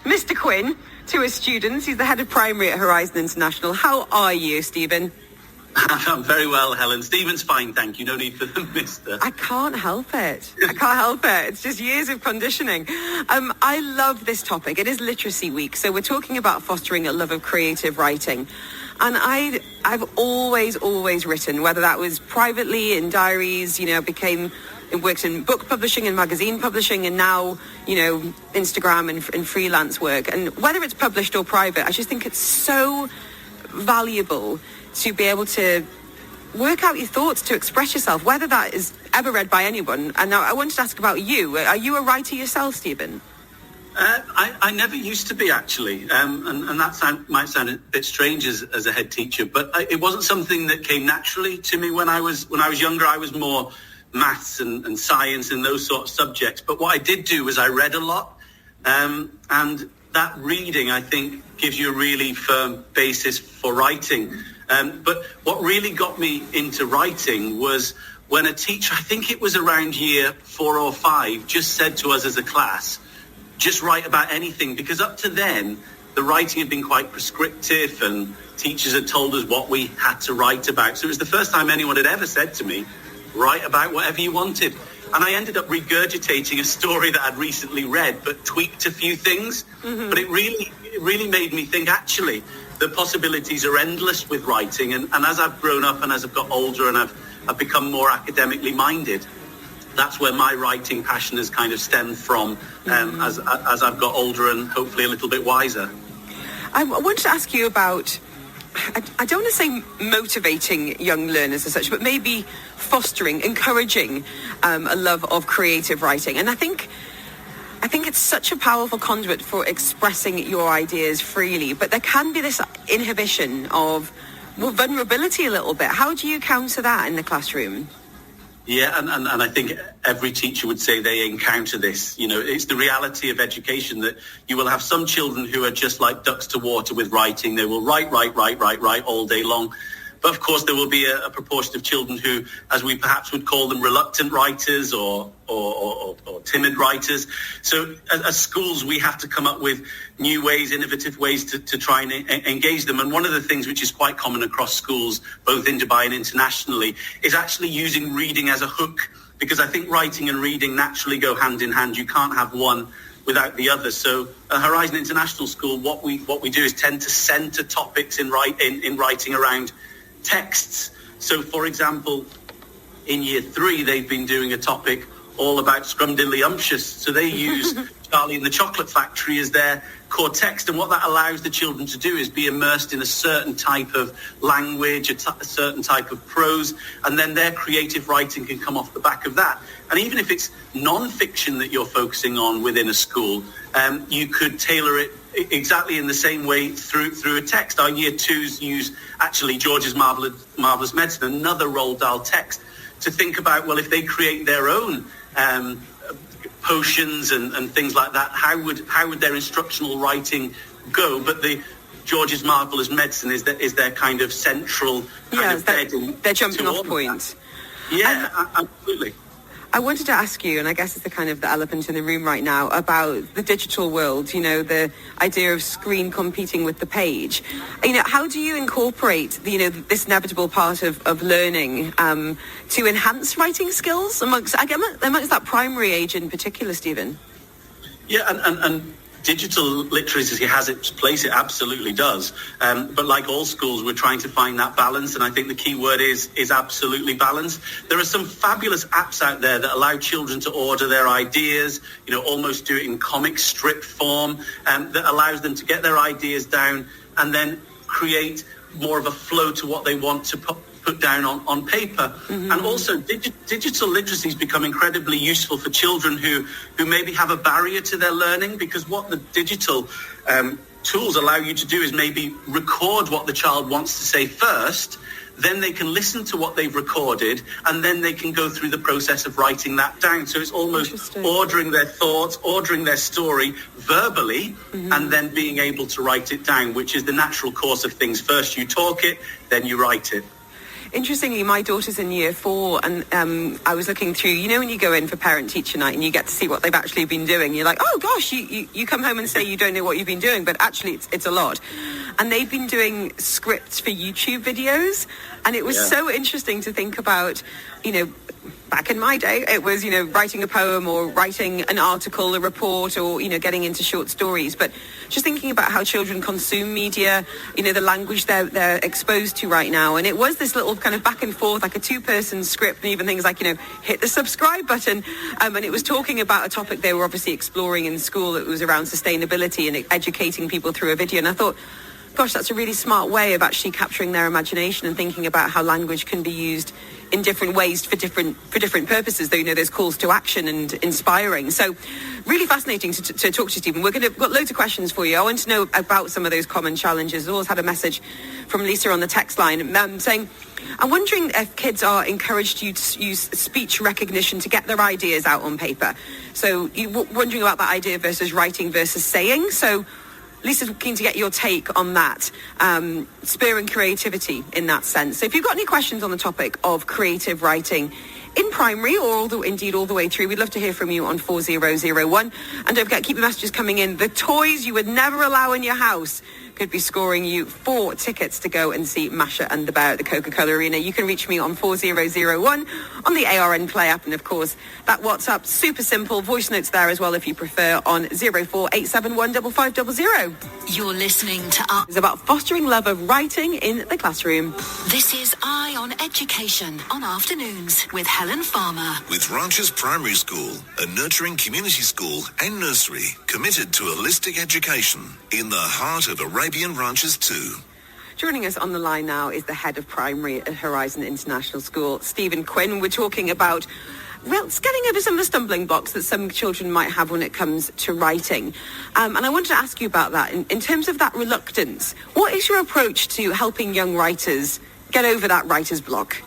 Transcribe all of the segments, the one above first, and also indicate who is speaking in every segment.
Speaker 1: Mr Quinn to his students. He's the head of primary at Horizon International. How are you, Stephen?
Speaker 2: I'm very well, Helen. Stephen's fine, thank you. No need for the mister.
Speaker 1: I can't help it. It's just years of conditioning. I love this topic. It is Literacy Week, so we're talking about fostering a love of creative writing. And I've always written, whether that was privately in diaries, worked in book publishing and magazine publishing, and now, Instagram and freelance work. And whether it's published or private, I just think it's so valuable to be able to work out your thoughts, to express yourself, whether that is ever read by anyone. And now I wanted to ask about you. Are you a writer yourself, Stephen?
Speaker 2: I never used to be, actually, and that might sound a bit strange as a head teacher, but it wasn't something that came naturally to me when I was younger. I was more maths and science and those sort of subjects. But what I did do was I read a lot, and that reading, I think, gives you a really firm basis for writing. But what really got me into writing was when a teacher, I think it was around year 4 or 5, just said to us as a class, just write about anything, because up to then the writing had been quite prescriptive and teachers had told us what we had to write about. So it was the first time anyone had ever said to me, write about whatever you wanted. And I ended up regurgitating a story that I'd recently read, but tweaked a few things. Mm-hmm. But it really made me think, actually, the possibilities are endless with writing. And as I've grown up and as I've got older and I've become more academically minded, that's where my writing passion has kind of stemmed from, as I've got older and hopefully a little bit wiser.
Speaker 1: I wanted to ask you about, I don't want to say motivating young learners as such, but maybe fostering, encouraging a love of creative writing. And I think it's such a powerful conduit for expressing your ideas freely, but there can be this inhibition of vulnerability a little bit. How do you counter that in the classroom?
Speaker 2: Yeah, and I think every teacher would say they encounter this. It's the reality of education that you will have some children who are just like ducks to water with writing. They will write all day long. But of course, there will be a proportion of children who, as we perhaps would call them, reluctant writers or timid writers. So as schools, we have to come up with new ways, innovative ways to try and engage them. And one of the things which is quite common across schools, both in Dubai and internationally, is actually using reading as a hook, because I think writing and reading naturally go hand in hand. You can't have one without the other. So at Horizon International School, what we do is tend to centre topics in writing around texts. So, for example, in year 3, they've been doing a topic all about scrumdiddlyumptious. So they use Charlie and the Chocolate Factory as their core text. And what that allows the children to do is be immersed in a certain type of language, a certain type of prose, and then their creative writing can come off the back of that. And even if it's non-fiction that you're focusing on within a school, you could tailor it exactly in the same way through a text. Our year 2s use actually George's Marvellous Medicine, another Roald Dahl text, to think about, well, if they create their own potions and things like that, how would their instructional writing go? But the George's Marvellous Medicine is their kind of central
Speaker 1: their jumping off point.
Speaker 2: Yeah, absolutely.
Speaker 1: I wanted to ask you, and I guess it's the kind of the elephant in the room right now, about the digital world, the idea of screen competing with the page. How do you incorporate, this inevitable part of learning to enhance writing skills amongst that primary age in particular, Stephen?
Speaker 2: Yeah, and digital literacy has its place. It absolutely does. But like all schools, we're trying to find that balance. And I think the key word is absolutely balance. There are some fabulous apps out there that allow children to order their ideas, almost do it in comic strip form, that allows them to get their ideas down and then create more of a flow to what they want to put down on paper. Mm-hmm. And also digital literacy has become incredibly useful for children who maybe have a barrier to their learning, because what the digital tools allow you to do is maybe record what the child wants to say first, then they can listen to what they've recorded, and then they can go through the process of writing that down. So it's almost ordering their thoughts, ordering their story verbally, mm-hmm. and then being able to write it down, which is the natural course of things. First you talk it, then you write it.
Speaker 1: Interestingly, my daughter's in year 4, and I was looking through, you know, when you go in for parent-teacher night and you get to see what they've actually been doing, you're like, oh gosh, you come home and say you don't know what you've been doing, but actually it's a lot. And they've been doing scripts for YouTube videos, and it was so interesting to think about, you know, back in my day, it was, you know, writing a poem or writing an article, a report, or, you know, getting into short stories. But just thinking about how children consume media, you know, the language they're exposed to right now. And it was this little kind of back and forth, like a 2-person script, and even things like, you know, hit the subscribe button. And it was talking about a topic they were obviously exploring in school. It was around sustainability and educating people through a video. And I thought, gosh, that's a really smart way of actually capturing their imagination and thinking about how language can be used in different ways for different purposes. Though, you know, there's calls to action and inspiring. So really fascinating to talk to you, Stephen. We've got loads of questions for you. I want to know about some of those common challenges. I always had a message from Lisa on the text line saying, I'm wondering if kids are encouraged to use speech recognition to get their ideas out on paper. So you're wondering about that idea versus writing versus saying. So Lisa's keen to get your take on that, spurring creativity in that sense. So if you've got any questions on the topic of creative writing in primary or all the way through, we'd love to hear from you on 4001. And don't forget, keep the messages coming in. The toys you would never allow in your house could be scoring you 4 tickets to go and see Masha and the Bear at the Coca-Cola Arena. You can reach me on 4001 on the ARN Play app, and of course that WhatsApp, super simple, voice notes there as well if you prefer, on 04871 5500.
Speaker 3: You're listening to
Speaker 1: It's about fostering love of writing in the classroom.
Speaker 3: This is Eye on Education on Afternoons with Helen Farmer.
Speaker 4: With Ranches Primary School, a nurturing community school and nursery committed to holistic education in the heart of Arabian Ranches too.
Speaker 1: Joining us on the line now is the head of primary at Horizon International School, Mr Quinn. We're talking about, well, it's getting over some of the stumbling blocks that some children might have when it comes to writing. And I wanted to ask you about that. In terms of that reluctance, what is your approach to helping young writers get over that writer's block?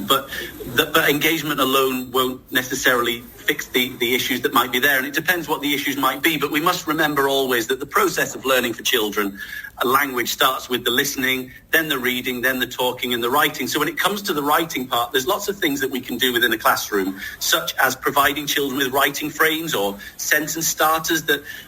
Speaker 2: But engagement alone won't necessarily fix the issues that might be there, and it depends what the issues might be. But we must remember always that the process of learning for children, a language starts with the listening, then the reading, then the talking and the writing. So when it comes to the writing part, there's lots of things that we can do within a classroom, such as providing children with writing frames or sentence starters,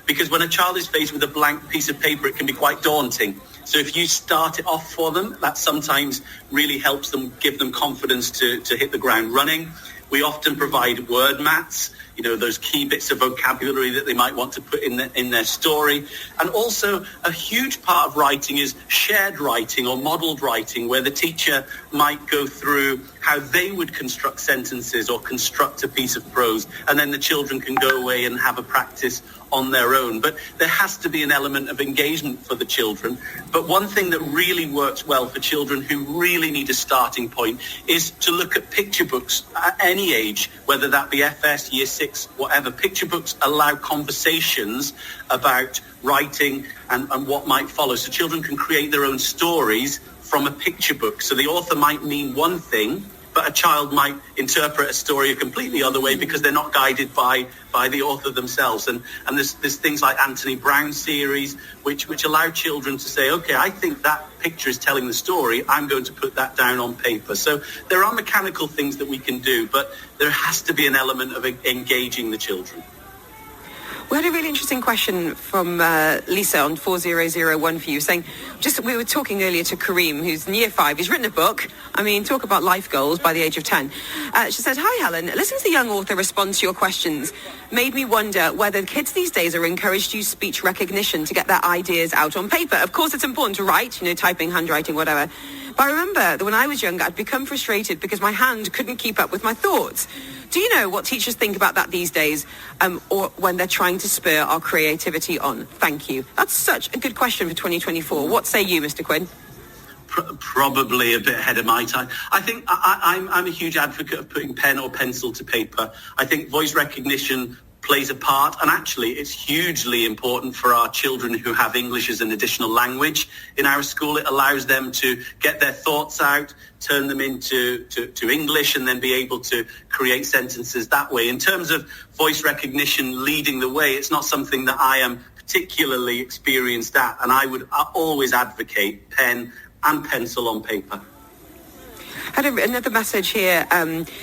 Speaker 2: because when a child is faced with a blank piece of paper, it can be quite daunting. So if you start it off for them, that sometimes really helps them, give them confidence to hit the ground running. We often provide word mats, you know, those key bits of vocabulary that they might want to put in their story. And also a huge part of writing is shared writing or modelled writing, where the teacher might go through how they would construct sentences or construct a piece of prose, and then the children can go away and have a practice on their own. But there has to be an element of engagement for the children. But one thing that really works well for children who really need a starting point is to look at picture books at any age, whether that be FS, Year 6, whatever. Picture books allow conversations about writing and what might follow. So children can create their own stories from a picture book. So the author might mean one thing, but a child might interpret a story a completely other way because they're not guided by the author themselves. And there's things like Anthony Brown's series, which allow children to say, okay, I think that picture is telling the story. I'm going to put that down on paper. So there are mechanical things that we can do, but there has to be an element of engaging the children.
Speaker 1: We had a really interesting question from Lisa on 4001 for you, saying, we were talking earlier to Kareem, who's in year 5. He's written a book. I mean, talk about life goals by the age of 10. She said, hi, Helen. Listening to the young author respond to your questions made me wonder whether kids these days are encouraged to use speech recognition to get their ideas out on paper. Of course, it's important to write, you know, typing, handwriting, whatever. But I remember that when I was younger, I'd become frustrated because my hand couldn't keep up with my thoughts. Do you know what teachers think about that these days, or when they're trying to spur our creativity on? Thank you. That's such a good question for 2024. What say you, Mr. Quinn?
Speaker 2: Probably a bit ahead of my time. I think I'm a huge advocate of putting pen or pencil to paper. I think voice recognition plays a part, and actually it's hugely important for our children who have English as an additional language in our school. It allows them to get their thoughts out, turn them into to English, and then be able to create sentences that way. In terms of voice recognition leading the way, it's not something that I am particularly experienced at, and I would always advocate pen and pencil on paper.
Speaker 1: I had another message here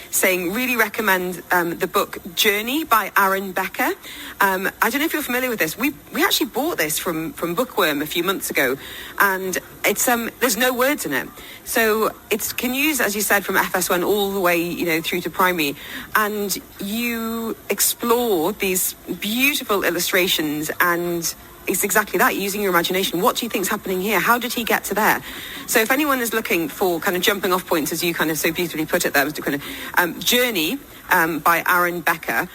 Speaker 1: saying really recommend the book Journey by Aaron Becker. I don't know if you're familiar with this. We actually bought this from Bookworm a few months ago, and it's there's no words in it, so it can use, as you said, from FS1 all the way through to primary, and you explore these beautiful illustrations, and it's exactly that, using your imagination. What do you think's happening here? How did he get to there? So if anyone is looking for kind of jumping off points, as you kind of so beautifully put it there, Mr. Quinn, Journey by Aaron Becker.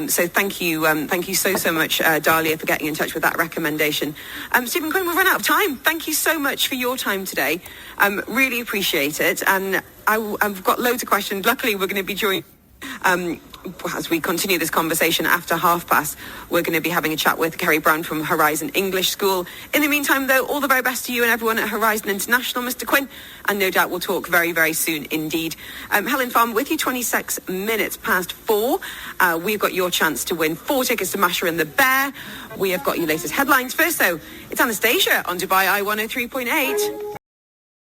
Speaker 1: So thank you so much, Dahlia, for getting in touch with that recommendation. Stephen Quinn, we've run out of time. Thank you so much for your time today. Really appreciate it. And I've got loads of questions. Luckily, we're going to be joined as we continue this conversation after past. We're going to be having a chat with Kerry Brown from Horizon English School. In the meantime, though, all the very best to you and everyone at Horizon International, Mr. Quinn, and no doubt we'll talk very, very soon indeed. Helen Farmer with you, 26 minutes past 4. We've got your chance to win 4 tickets to Masha and the Bear. We have got your latest headlines. First, though, it's Anastasia on Dubai I 103.8.